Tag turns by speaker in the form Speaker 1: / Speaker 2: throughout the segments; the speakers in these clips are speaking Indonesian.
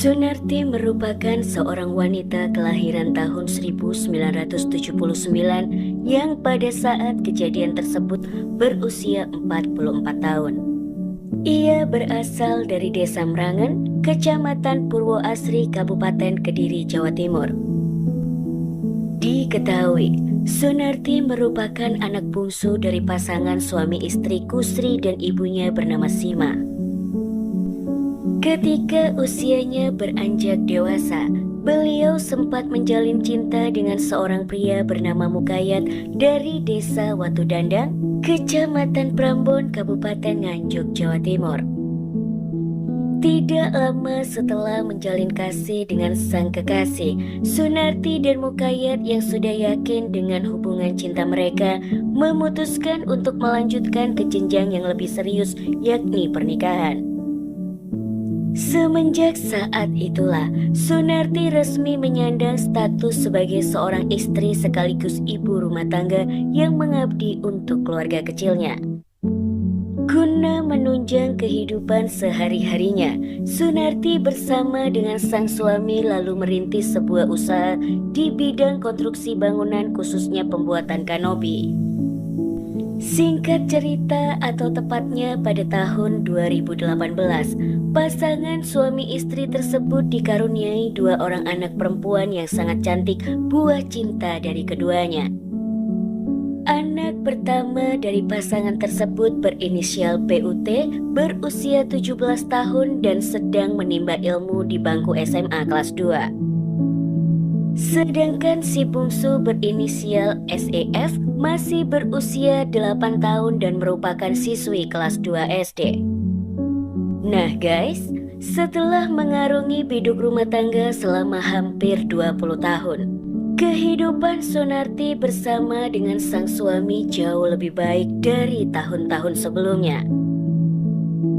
Speaker 1: Sunarti merupakan seorang wanita kelahiran tahun 1979 yang pada saat kejadian tersebut berusia 44 tahun. Ia berasal dari Desa Merangen, Kecamatan Purwoasri, Kabupaten Kediri, Jawa Timur. Diketahui, Sunarti merupakan anak bungsu dari pasangan suami istri Kusri dan ibunya bernama Sima. Ketika usianya beranjak dewasa, beliau sempat menjalin cinta dengan seorang pria bernama Mukayat dari Desa Watu Dandang, Kecamatan Prambon, Kabupaten Nganjuk, Jawa Timur. Tidak lama setelah menjalin kasih dengan sang kekasih, Sunarti dan Mukayat yang sudah yakin dengan hubungan cinta mereka memutuskan untuk melanjutkan ke jenjang yang lebih serius, yakni pernikahan. Semenjak saat itulah, Sunarti resmi menyandang status sebagai seorang istri sekaligus ibu rumah tangga yang mengabdi untuk keluarga kecilnya. Guna menunjang kehidupan sehari-harinya, Sunarti bersama dengan sang suami lalu merintis sebuah usaha di bidang konstruksi bangunan, khususnya pembuatan kanopi. Singkat cerita, atau tepatnya pada tahun 2018, pasangan suami istri tersebut dikaruniai 2 orang anak perempuan yang sangat cantik, buah cinta dari keduanya. Anak pertama dari pasangan tersebut berinisial PUT, berusia 17 tahun dan sedang menimba ilmu di bangku SMA kelas 2. Sedangkan si bungsu berinisial SEF masih berusia 8 tahun dan merupakan siswi kelas 2 SD. Nah guys, setelah mengarungi biduk rumah tangga selama hampir 20 tahun, kehidupan Sunarti bersama dengan sang suami jauh lebih baik dari tahun-tahun sebelumnya.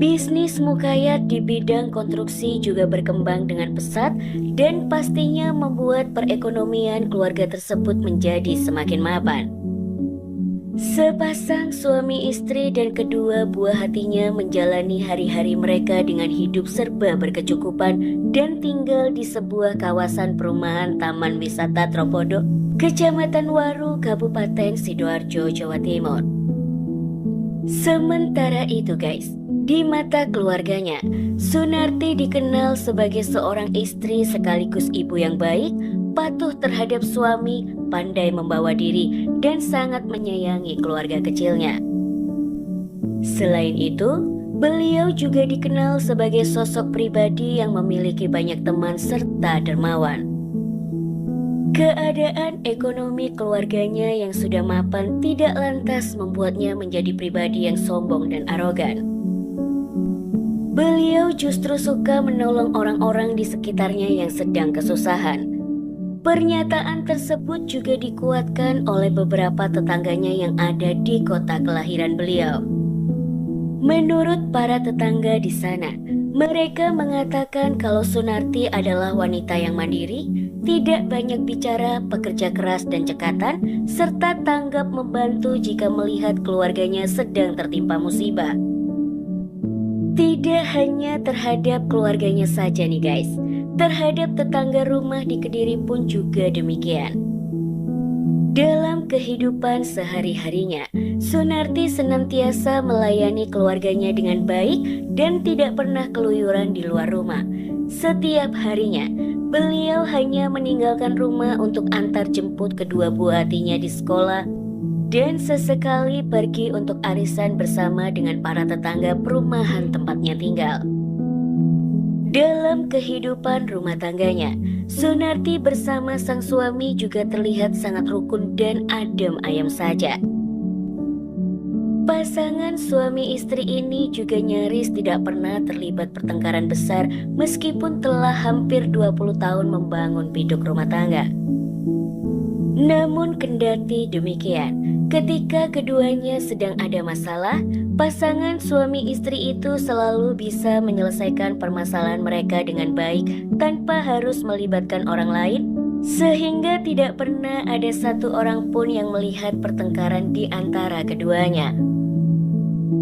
Speaker 1: Bisnis Mukayat di bidang konstruksi juga berkembang dengan pesat dan pastinya membuat perekonomian keluarga tersebut menjadi semakin mapan. Sepasang suami istri dan kedua buah hatinya menjalani hari-hari mereka dengan hidup serba berkecukupan dan tinggal di sebuah kawasan perumahan Taman Wisata Tropodo, Kecamatan Waru, Kabupaten Sidoarjo, Jawa Timur. Sementara itu guys, di mata keluarganya, Sunarti dikenal sebagai seorang istri sekaligus ibu yang baik, patuh terhadap suami, pandai membawa diri, dan sangat menyayangi keluarga kecilnya. Selain itu, beliau juga dikenal sebagai sosok pribadi yang memiliki banyak teman serta dermawan. Keadaan ekonomi keluarganya yang sudah mapan tidak lantas membuatnya menjadi pribadi yang sombong dan arogan. Beliau justru suka menolong orang-orang di sekitarnya yang sedang kesusahan. Pernyataan tersebut juga dikuatkan oleh beberapa tetangganya yang ada di kota kelahiran beliau. Menurut para tetangga di sana, mereka mengatakan kalau Sunarti adalah wanita yang mandiri, tidak banyak bicara, pekerja keras dan cekatan, serta tanggap membantu jika melihat keluarganya sedang tertimpa musibah. Tidak hanya terhadap keluarganya saja nih guys, terhadap tetangga rumah di Kediri pun juga demikian. Dalam kehidupan sehari-harinya, Sunarti senantiasa melayani keluarganya dengan baik dan tidak pernah keluyuran di luar rumah. Setiap harinya, beliau hanya meninggalkan rumah untuk antar jemput kedua buah hatinya di sekolah dan sesekali pergi untuk arisan bersama dengan para tetangga perumahan tempatnya tinggal. Dalam kehidupan rumah tangganya, Sunarti bersama sang suami juga terlihat sangat rukun dan adem ayem saja. Pasangan suami istri ini juga nyaris tidak pernah terlibat pertengkaran besar meskipun telah hampir 20 tahun membangun biduk rumah tangga. Namun kendati demikian, ketika keduanya sedang ada masalah, pasangan suami istri itu selalu bisa menyelesaikan permasalahan mereka dengan baik tanpa harus melibatkan orang lain, sehingga tidak pernah ada satu orang pun yang melihat pertengkaran di antara keduanya.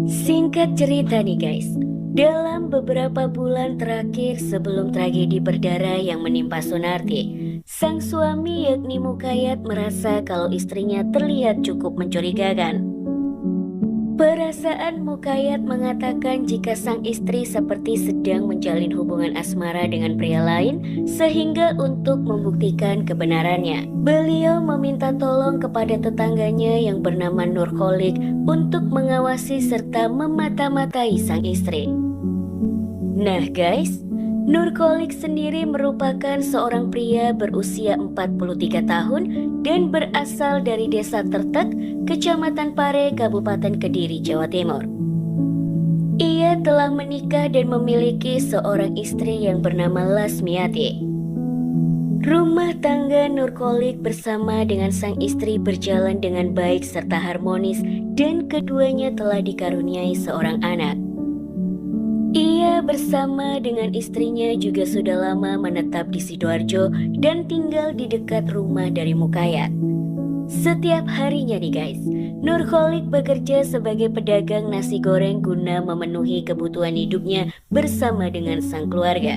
Speaker 1: Singkat cerita nih guys, Dalam beberapa bulan terakhir sebelum tragedi berdarah yang menimpa Sunarti, sang suami yakni Mukayat merasa kalau istrinya terlihat cukup mencurigakan. Perasaan Mukayat mengatakan jika sang istri seperti sedang menjalin hubungan asmara dengan pria lain, sehingga untuk membuktikan kebenarannya, beliau meminta tolong kepada tetangganya yang bernama Nurholik untuk mengawasi serta memata-matai sang istri. Nah guys, Nurholik sendiri merupakan seorang pria berusia 43 tahun dan berasal dari desa Tertek, Kecamatan Pare, Kabupaten Kediri, Jawa Timur. Ia telah menikah dan memiliki seorang istri yang bernama Lasmiati. Rumah tangga Nurholik bersama dengan sang istri berjalan dengan baik serta harmonis dan keduanya telah dikaruniai seorang anak. Ia bersama dengan istrinya juga sudah lama menetap di Sidoarjo dan tinggal di dekat rumah dari Mukayat. Setiap harinya nih guys, Nurholik bekerja sebagai pedagang nasi goreng guna memenuhi kebutuhan hidupnya bersama dengan sang keluarga.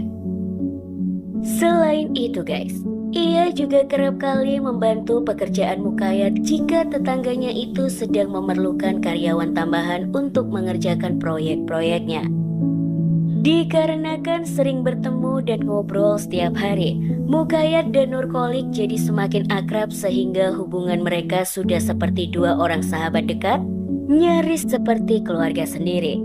Speaker 1: Selain itu guys, ia juga kerap kali membantu pekerjaan Mukayat jika tetangganya itu sedang memerlukan karyawan tambahan untuk mengerjakan proyek-proyeknya. Dikarenakan sering bertemu dan ngobrol setiap hari, Mukayat dan Nurholik jadi semakin akrab sehingga hubungan mereka sudah seperti dua orang sahabat dekat, nyaris seperti keluarga sendiri.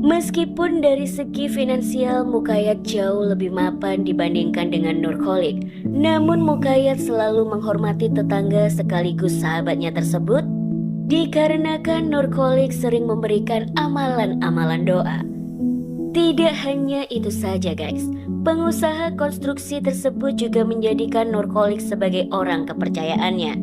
Speaker 1: Meskipun dari segi finansial Mukayat jauh lebih mapan dibandingkan dengan Nurholik, namun Mukayat selalu menghormati tetangga sekaligus sahabatnya tersebut, dikarenakan Nurholik sering memberikan amalan-amalan doa. Tidak hanya itu saja guys, pengusaha konstruksi tersebut juga menjadikan Nurholik sebagai orang kepercayaannya.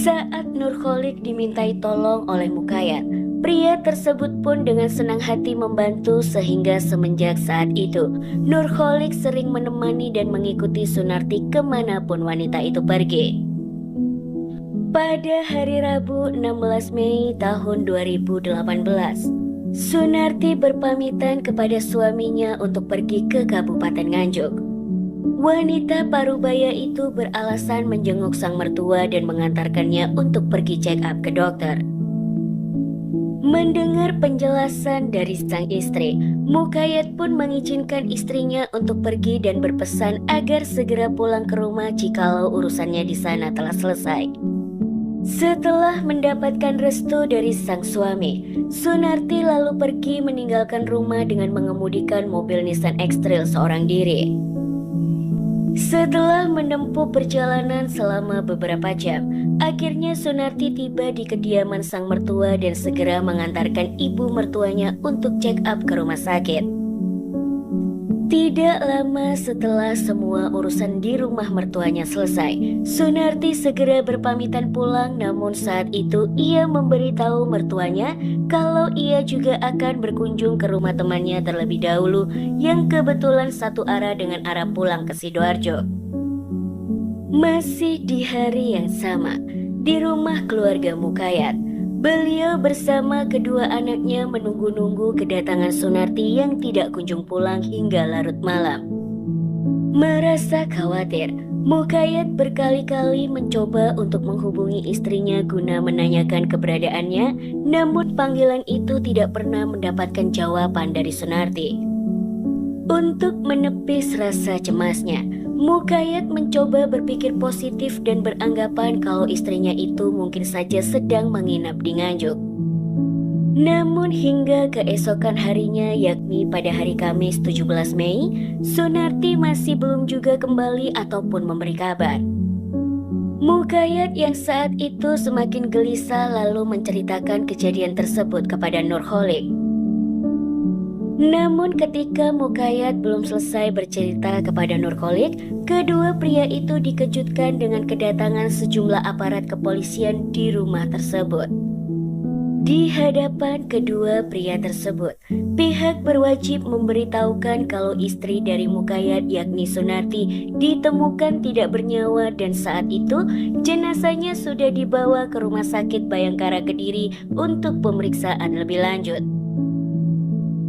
Speaker 1: Saat Nurholik dimintai tolong oleh Mukayat, pria tersebut pun dengan senang hati membantu sehingga semenjak saat itu, Nurholik sering menemani dan mengikuti Sunarti kemanapun wanita itu pergi. Pada hari Rabu 16 Mei tahun 2018, Sunarti berpamitan kepada suaminya untuk pergi ke Kabupaten Nganjuk. Wanita parubaya itu beralasan menjenguk sang mertua dan mengantarkannya untuk pergi check up ke dokter. Mendengar penjelasan dari sang istri, Mukayat pun mengizinkan istrinya untuk pergi dan berpesan agar segera pulang ke rumah jikalau urusannya di sana telah selesai. Setelah mendapatkan restu dari sang suami, Sunarti lalu pergi meninggalkan rumah dengan mengemudikan mobil Nissan X-Trail seorang diri. Setelah menempuh perjalanan selama beberapa jam, akhirnya Sunarti tiba di kediaman sang mertua dan segera mengantarkan ibu mertuanya untuk check up ke rumah sakit. Tidak lama setelah semua urusan di rumah mertuanya selesai, Sunarti segera berpamitan pulang, namun saat itu ia memberitahu mertuanya kalau ia juga akan berkunjung ke rumah temannya terlebih dahulu yang kebetulan satu arah dengan arah pulang ke Sidoarjo. Masih di hari yang sama, di rumah keluarga Mukayat, beliau bersama kedua anaknya menunggu-nunggu kedatangan Sunarti yang tidak kunjung pulang hingga larut malam. Merasa khawatir, Mukayat berkali-kali mencoba untuk menghubungi istrinya guna menanyakan keberadaannya, namun panggilan itu tidak pernah mendapatkan jawaban dari Sunarti. Untuk menepis rasa cemasnya, Mukayat mencoba berpikir positif dan beranggapan kalau istrinya itu mungkin saja sedang menginap di Nganjuk. Namun hingga keesokan harinya, yakni pada hari Kamis 17 Mei, Sunarti masih belum juga kembali ataupun memberi kabar. Mukayat yang saat itu semakin gelisah lalu menceritakan kejadian tersebut kepada Nurholik. Namun ketika Mukayat belum selesai bercerita kepada Nurholik, kedua pria itu dikejutkan dengan kedatangan sejumlah aparat kepolisian di rumah tersebut. Di hadapan kedua pria tersebut, pihak berwajib memberitahukan kalau istri dari Mukayat yakni Sunarti ditemukan tidak bernyawa dan saat itu jenazahnya sudah dibawa ke Rumah Sakit Bayangkara Kediri untuk pemeriksaan lebih lanjut.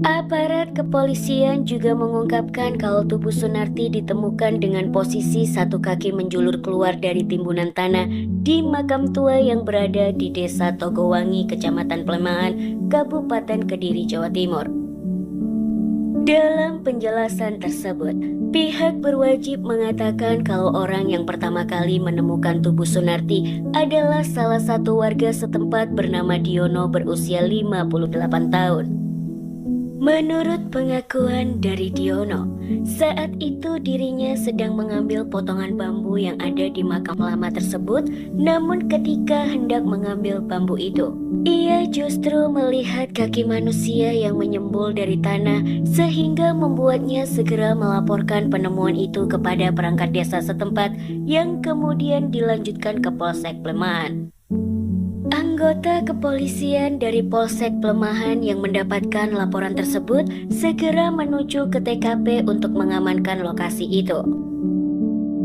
Speaker 1: Aparat kepolisian juga mengungkapkan kalau tubuh Sunarti ditemukan dengan posisi satu kaki menjulur keluar dari timbunan tanah di makam tua yang berada di Desa Togowangi, Kecamatan Plemahan, Kabupaten Kediri, Jawa Timur. Dalam penjelasan tersebut, pihak berwajib mengatakan kalau orang yang pertama kali menemukan tubuh Sunarti adalah salah satu warga setempat bernama Diono berusia 58 tahun. Menurut pengakuan dari Diono, saat itu dirinya sedang mengambil potongan bambu yang ada di makam lama tersebut, namun ketika hendak mengambil bambu itu, ia justru melihat kaki manusia yang menyembul dari tanah sehingga membuatnya segera melaporkan penemuan itu kepada perangkat desa setempat yang kemudian dilanjutkan ke Polsek Plemahan. Anggota kepolisian dari Polsek Plemahan yang mendapatkan laporan tersebut segera menuju ke TKP untuk mengamankan lokasi itu.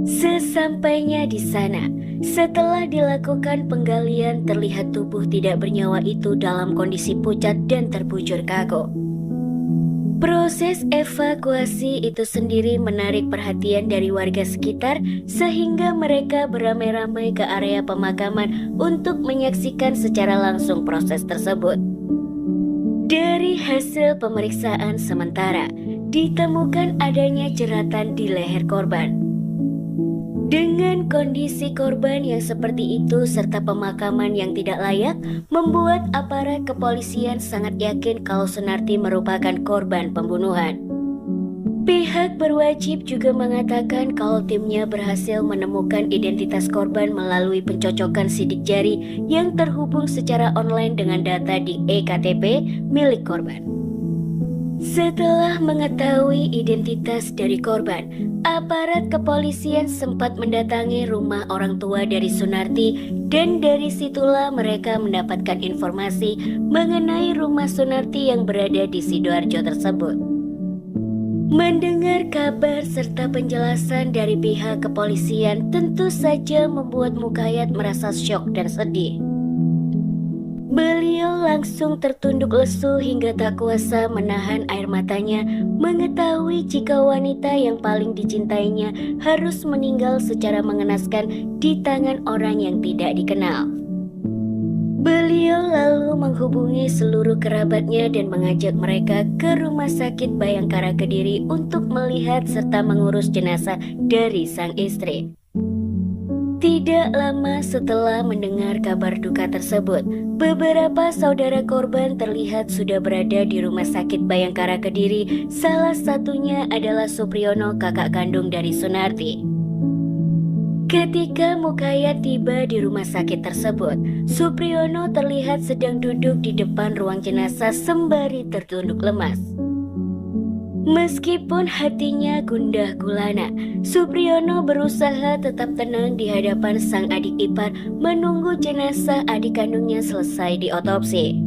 Speaker 1: Sesampainya di sana, setelah dilakukan penggalian terlihat tubuh tidak bernyawa itu dalam kondisi pucat dan terbujur kaku. Proses evakuasi itu sendiri menarik perhatian dari warga sekitar sehingga mereka beramai-ramai ke area pemakaman untuk menyaksikan secara langsung proses tersebut. Dari hasil pemeriksaan sementara, ditemukan adanya jeratan di leher korban. Dengan kondisi korban yang seperti itu serta pemakaman yang tidak layak, membuat aparat kepolisian sangat yakin kalau Sunarti merupakan korban pembunuhan. Pihak berwajib juga mengatakan kalau timnya berhasil menemukan identitas korban melalui pencocokan sidik jari yang terhubung secara online dengan data di eKTP milik korban. Setelah mengetahui identitas dari korban, aparat kepolisian sempat mendatangi rumah orang tua dari Sunarti dan dari situlah mereka mendapatkan informasi mengenai rumah Sunarti yang berada di Sidoarjo tersebut. Mendengar kabar serta penjelasan dari pihak kepolisian tentu saja membuat Mukayat merasa syok dan sedih. Beliau langsung tertunduk lesu hingga tak kuasa menahan air matanya mengetahui jika wanita yang paling dicintainya harus meninggal secara mengenaskan di tangan orang yang tidak dikenal. Beliau lalu menghubungi seluruh kerabatnya dan mengajak mereka ke Rumah Sakit Bayangkara Kediri untuk melihat serta mengurus jenazah dari sang istri. Tidak lama setelah mendengar kabar duka tersebut, beberapa saudara korban terlihat sudah berada di Rumah Sakit Bayangkara Kediri. Salah satunya adalah Supriyono, kakak kandung dari Sunarti. Ketika Mukayat tiba di rumah sakit tersebut, Supriyono terlihat sedang duduk di depan ruang jenazah sembari tertunduk lemas. Meskipun hatinya gundah gulana, Supriyono berusaha tetap tenang di hadapan sang adik ipar menunggu jenazah adik kandungnya selesai diotopsi.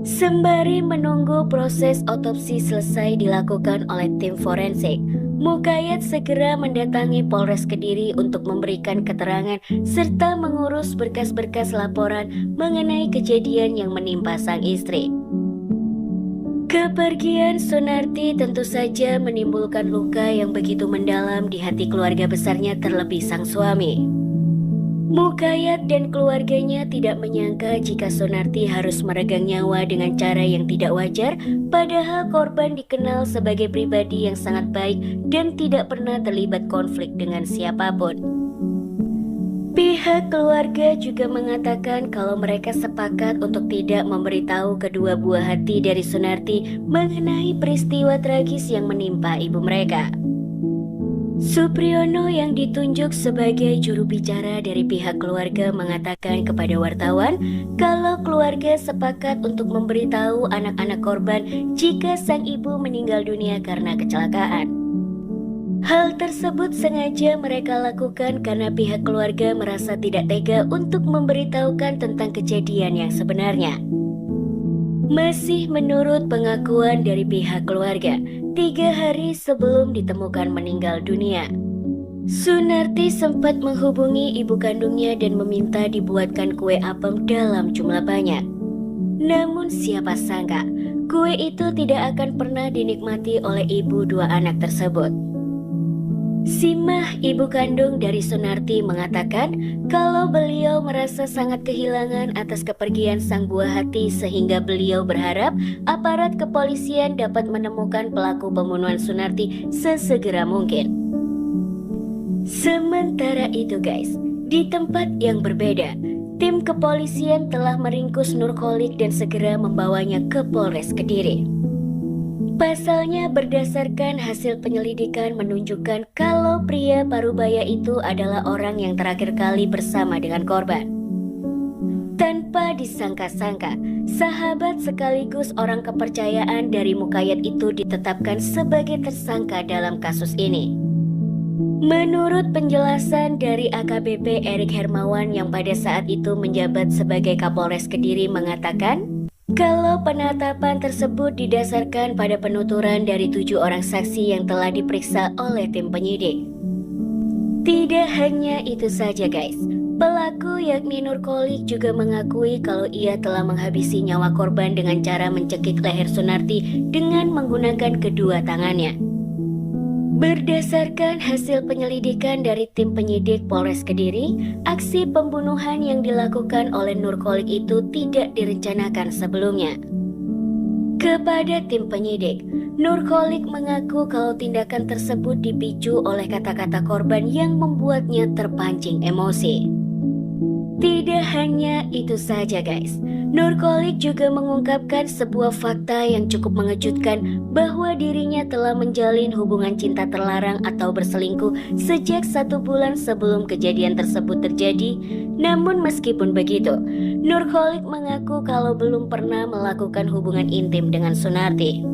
Speaker 1: Sembari menunggu proses otopsi selesai dilakukan oleh tim forensik, Mukayat segera mendatangi Polres Kediri untuk memberikan keterangan serta mengurus berkas-berkas laporan mengenai kejadian yang menimpa sang istri. Kepergian Sunarti tentu saja menimbulkan luka yang begitu mendalam di hati keluarga besarnya, terlebih sang suami. Mukayat dan keluarganya tidak menyangka jika Sunarti harus meregang nyawa dengan cara yang tidak wajar, padahal korban dikenal sebagai pribadi yang sangat baik dan tidak pernah terlibat konflik dengan siapapun. Pihak keluarga juga mengatakan kalau mereka sepakat untuk tidak memberitahu kedua buah hati dari Sunarti mengenai peristiwa tragis yang menimpa ibu mereka. Supriyono yang ditunjuk sebagai juru bicara dari pihak keluarga mengatakan kepada wartawan kalau keluarga sepakat untuk memberitahu anak-anak korban jika sang ibu meninggal dunia karena kecelakaan. Hal tersebut sengaja mereka lakukan karena pihak keluarga merasa tidak tega untuk memberitahukan tentang kejadian yang sebenarnya. Masih menurut pengakuan dari pihak keluarga, 3 hari sebelum ditemukan meninggal dunia, Sunarti sempat menghubungi ibu kandungnya dan meminta dibuatkan kue apem dalam jumlah banyak. Namun siapa sangka, kue itu tidak akan pernah dinikmati oleh ibu dua anak tersebut. Simah, ibu kandung dari Sunarti, mengatakan kalau beliau merasa sangat kehilangan atas kepergian sang buah hati sehingga beliau berharap aparat kepolisian dapat menemukan pelaku pembunuhan Sunarti sesegera mungkin. Sementara itu guys, di tempat yang berbeda, tim kepolisian telah meringkus Nurholik dan segera membawanya ke Polres Kediri. Pasalnya berdasarkan hasil penyelidikan menunjukkan kalau pria parubaya itu adalah orang yang terakhir kali bersama dengan korban. Tanpa disangka-sangka, sahabat sekaligus orang kepercayaan dari Mukayat itu ditetapkan sebagai tersangka dalam kasus ini. Menurut penjelasan dari AKBP Erik Hermawan yang pada saat itu menjabat sebagai Kapolres Kediri mengatakan, kalau penetapan tersebut didasarkan pada penuturan dari 7 orang saksi yang telah diperiksa oleh tim penyidik. Tidak hanya itu saja guys, pelaku yakni Nurholik juga mengakui kalau ia telah menghabisi nyawa korban dengan cara mencekik leher Sunarti dengan menggunakan kedua tangannya. Berdasarkan hasil penyelidikan dari tim penyidik Polres Kediri, aksi pembunuhan yang dilakukan oleh Nurholik itu tidak direncanakan sebelumnya. Kepada tim penyidik, Nurholik mengaku kalau tindakan tersebut dipicu oleh kata-kata korban yang membuatnya terpancing emosi. Tidak hanya itu saja guys, Nurholik juga mengungkapkan sebuah fakta yang cukup mengejutkan bahwa dirinya telah menjalin hubungan cinta terlarang atau berselingkuh sejak 1 bulan sebelum kejadian tersebut terjadi. Namun meskipun begitu, Nurholik mengaku kalau belum pernah melakukan hubungan intim dengan Sunarti.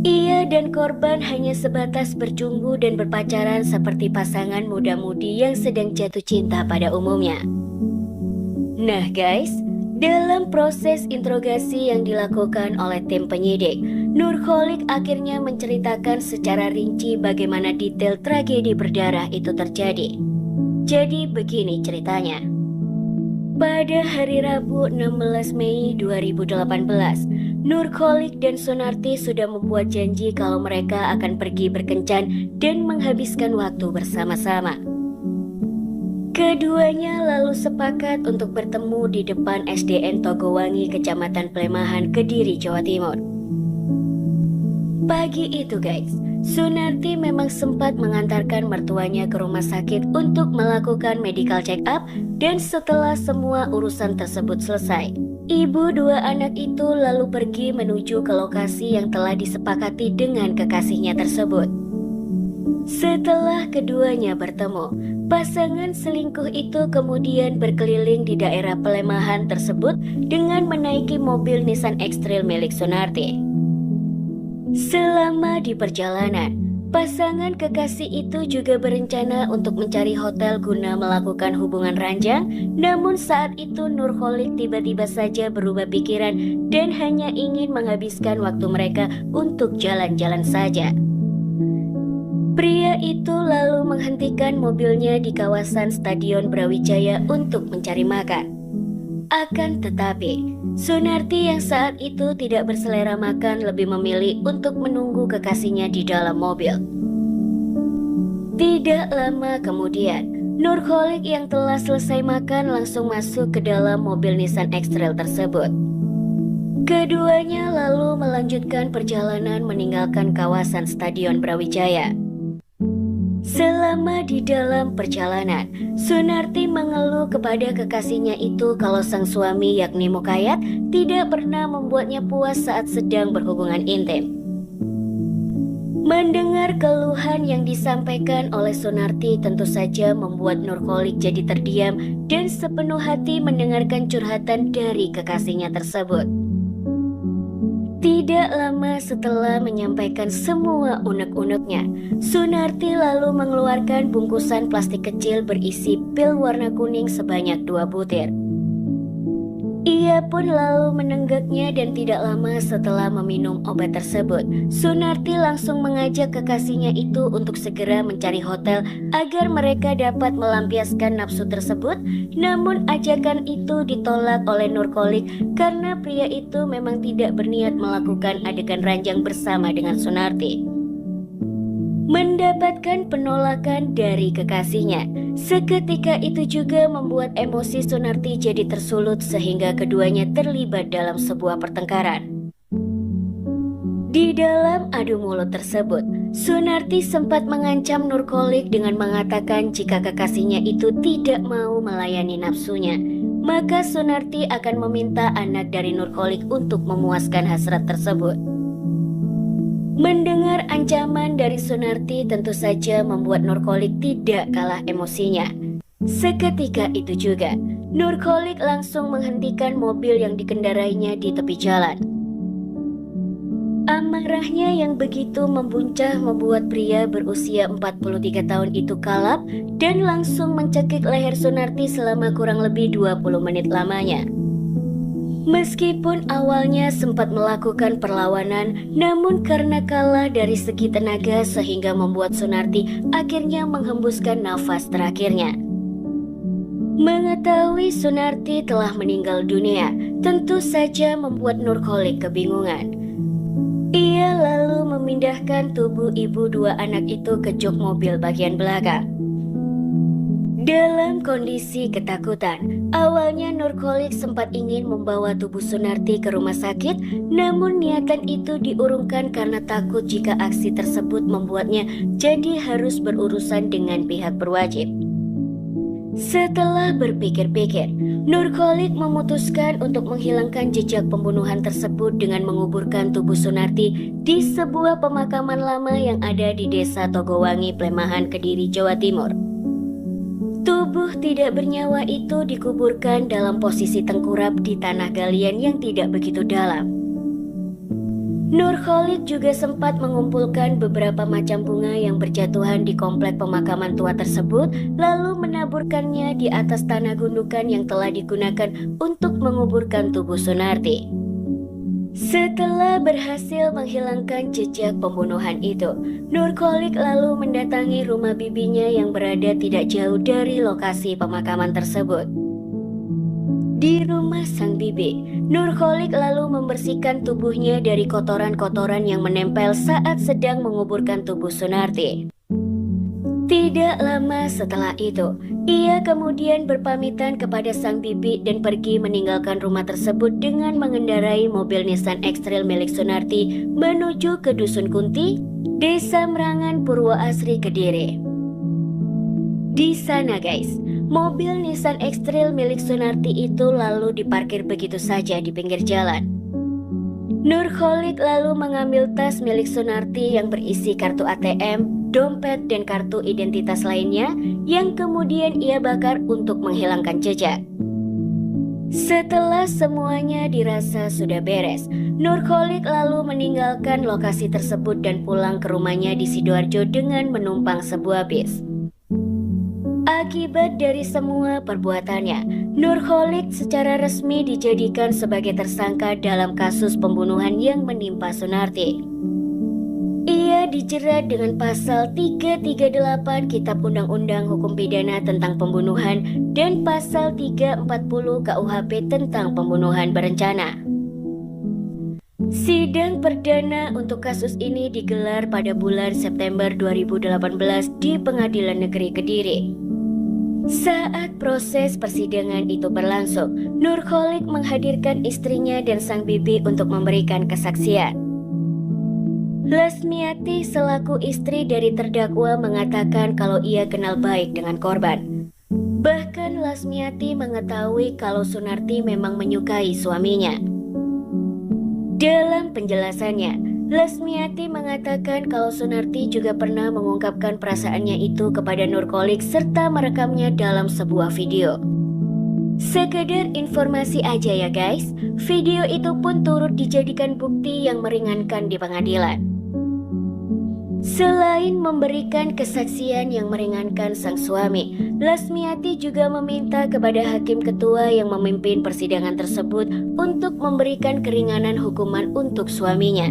Speaker 1: Ia dan korban hanya sebatas bercumbu dan berpacaran seperti pasangan muda-mudi yang sedang jatuh cinta pada umumnya. Nah guys, dalam proses interogasi yang dilakukan oleh tim penyidik, Nurholik akhirnya menceritakan secara rinci bagaimana detail tragedi berdarah itu terjadi. Jadi begini ceritanya. Pada hari Rabu 16 Mei 2018, Nurholik dan Sunarti sudah membuat janji kalau mereka akan pergi berkencan dan menghabiskan waktu bersama-sama. Keduanya lalu sepakat untuk bertemu di depan SDN Togowangi, Kecamatan Plemahan, Kediri, Jawa Timur. Pagi itu guys, Sunarti memang sempat mengantarkan mertuanya ke rumah sakit untuk melakukan medical check up dan setelah semua urusan tersebut selesai, ibu dua anak itu lalu pergi menuju ke lokasi yang telah disepakati dengan kekasihnya tersebut. Setelah keduanya bertemu, pasangan selingkuh itu kemudian berkeliling di daerah Plemahan tersebut dengan menaiki mobil Nissan X-Trail milik Sunarti. Selama di perjalanan, pasangan kekasih itu juga berencana untuk mencari hotel guna melakukan hubungan ranjang. Namun saat itu Nurholik tiba-tiba saja berubah pikiran dan hanya ingin menghabiskan waktu mereka untuk jalan-jalan saja. Pria itu lalu menghentikan mobilnya di kawasan Stadion Brawijaya untuk mencari makan. Akan tetapi, Sunarti yang saat itu tidak berselera makan lebih memilih untuk menunggu kekasihnya di dalam mobil. Tidak lama kemudian, Nurholik yang telah selesai makan langsung masuk ke dalam mobil Nissan X-Trail tersebut. Keduanya lalu melanjutkan perjalanan meninggalkan kawasan Stadion Brawijaya. Selama di dalam perjalanan, Sunarti mengeluh kepada kekasihnya itu kalau sang suami yakni Mukayat tidak pernah membuatnya puas saat sedang berhubungan intim. Mendengar keluhan yang disampaikan oleh Sunarti tentu saja membuat Nurholik jadi terdiam dan sepenuh hati mendengarkan curhatan dari kekasihnya tersebut. Tidak lama setelah menyampaikan semua unek-uneknya, Sunarti lalu mengeluarkan bungkusan plastik kecil berisi pil warna kuning sebanyak 2 butir. Ia pun lalu menenggaknya dan tidak lama setelah meminum obat tersebut, Sunarti langsung mengajak kekasihnya itu untuk segera mencari hotel agar mereka dapat melampiaskan nafsu tersebut. Namun ajakan itu ditolak oleh Nurkolik karena pria itu memang tidak berniat melakukan adegan ranjang bersama dengan Sunarti. Mendapatkan penolakan dari kekasihnya, seketika itu juga membuat emosi Sunarti jadi tersulut sehingga keduanya terlibat dalam sebuah pertengkaran. Di dalam adu mulut tersebut, Sunarti sempat mengancam Nurkolik dengan mengatakan jika kekasihnya itu tidak mau melayani nafsunya, maka Sunarti akan meminta anak dari Nurkolik untuk memuaskan hasrat tersebut. Mendengar ancaman dari Sunarti tentu saja membuat Nurkolik tidak kalah emosinya. Seketika itu juga, Nurkolik langsung menghentikan mobil yang dikendarainya di tepi jalan. Amarahnya yang begitu membuncah membuat pria berusia 43 tahun itu kalap dan langsung mencekik leher Sunarti selama kurang lebih 20 menit lamanya. Meskipun awalnya sempat melakukan perlawanan, namun karena kalah dari segi tenaga sehingga membuat Sunarti akhirnya menghembuskan nafas terakhirnya. Mengetahui Sunarti telah meninggal dunia, tentu saja membuat Nurkolik kebingungan. Ia lalu memindahkan tubuh ibu dua anak itu ke jok mobil bagian belakang. Dalam kondisi ketakutan, awalnya Nurkolik sempat ingin membawa tubuh Sunarti ke rumah sakit, namun niatan itu diurungkan karena takut jika aksi tersebut membuatnya jadi harus berurusan dengan pihak berwajib. Setelah berpikir-pikir, Nurkolik memutuskan untuk menghilangkan jejak pembunuhan tersebut dengan menguburkan tubuh Sunarti di sebuah pemakaman lama yang ada di Desa Togowangi, Plemahan, Kediri, Jawa Timur. Tubuh tidak bernyawa itu dikuburkan dalam posisi tengkurap di tanah galian yang tidak begitu dalam. Nurkolik juga sempat mengumpulkan beberapa macam bunga yang berjatuhan di komplek pemakaman tua tersebut, lalu menaburkannya di atas tanah gundukan yang telah digunakan untuk menguburkan tubuh Sunarti. Setelah berhasil menghilangkan jejak pembunuhan itu, Nurkolik lalu mendatangi rumah bibinya yang berada tidak jauh dari lokasi pemakaman tersebut. Di rumah sang bibi, Nurkolik lalu membersihkan tubuhnya dari kotoran-kotoran yang menempel saat sedang menguburkan tubuh Sunarti. Tidak lama setelah itu, ia kemudian berpamitan kepada sang bibi dan pergi meninggalkan rumah tersebut dengan mengendarai mobil Nissan X-Trail milik Sunarti menuju ke Dusun Kunti, Desa Merangan, Purwoasri, Kediri. Di sana guys, mobil Nissan X-Trail milik Sunarti itu lalu diparkir begitu saja di pinggir jalan. Nurkolik lalu mengambil tas milik Sunarti yang berisi kartu ATM, dompet, dan kartu identitas lainnya yang kemudian ia bakar untuk menghilangkan jejak. Setelah semuanya dirasa sudah beres, Nurkolik lalu meninggalkan lokasi tersebut dan pulang ke rumahnya di Sidoarjo dengan menumpang sebuah bis. Akibat dari semua perbuatannya, Nurkolik secara resmi dijadikan sebagai tersangka dalam kasus pembunuhan yang menimpa Sunarti. Ia dijerat dengan pasal 338 Kitab Undang-Undang Hukum Pidana tentang Pembunuhan dan pasal 340 KUHP tentang pembunuhan berencana. Sidang perdana untuk kasus ini digelar pada bulan September 2018 di Pengadilan Negeri Kediri. Saat proses persidangan itu berlangsung, Nurkolik menghadirkan istrinya dan sang bibi untuk memberikan kesaksian. Lasmiati selaku istri dari terdakwa mengatakan kalau ia kenal baik dengan korban. Bahkan Lasmiati mengetahui kalau Sunarti memang menyukai suaminya. Dalam penjelasannya, Lasmiati mengatakan kalau Sunarti juga pernah mengungkapkan perasaannya itu kepada Nurkolik serta merekamnya dalam sebuah video. Sekedar informasi aja ya guys, video itu pun turut dijadikan bukti yang meringankan di pengadilan. Selain memberikan kesaksian yang meringankan sang suami, Lasmiati juga meminta kepada hakim ketua yang memimpin persidangan tersebut untuk memberikan keringanan hukuman untuk suaminya.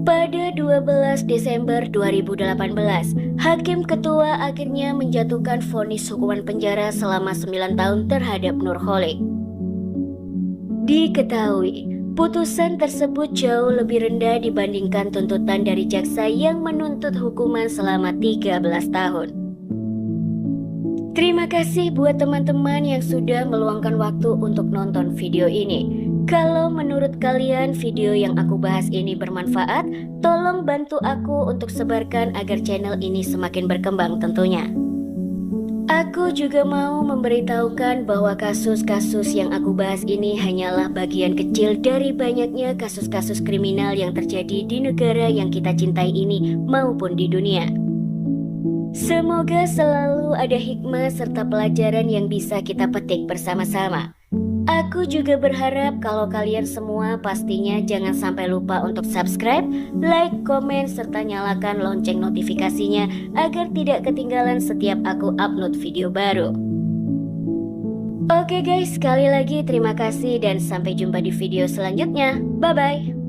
Speaker 1: Pada 12 Desember 2018, hakim ketua akhirnya menjatuhkan vonis hukuman penjara selama 9 tahun terhadap Nurholik. Diketahui, putusan tersebut jauh lebih rendah dibandingkan tuntutan dari jaksa yang menuntut hukuman selama 13 tahun. Terima kasih buat teman-teman yang sudah meluangkan waktu untuk nonton video ini. Kalau menurut kalian video yang aku bahas ini bermanfaat, tolong bantu aku untuk sebarkan agar channel ini semakin berkembang tentunya. Aku juga mau memberitahukan bahwa kasus-kasus yang aku bahas ini hanyalah bagian kecil dari banyaknya kasus-kasus kriminal yang terjadi di negara yang kita cintai ini maupun di dunia. Semoga selalu ada hikmah serta pelajaran yang bisa kita petik bersama-sama. Aku juga berharap kalau kalian semua pastinya jangan sampai lupa untuk subscribe, like, komen, serta nyalakan lonceng notifikasinya agar tidak ketinggalan setiap aku upload video baru. Oke guys, sekali lagi terima kasih dan sampai jumpa di video selanjutnya. Bye-bye.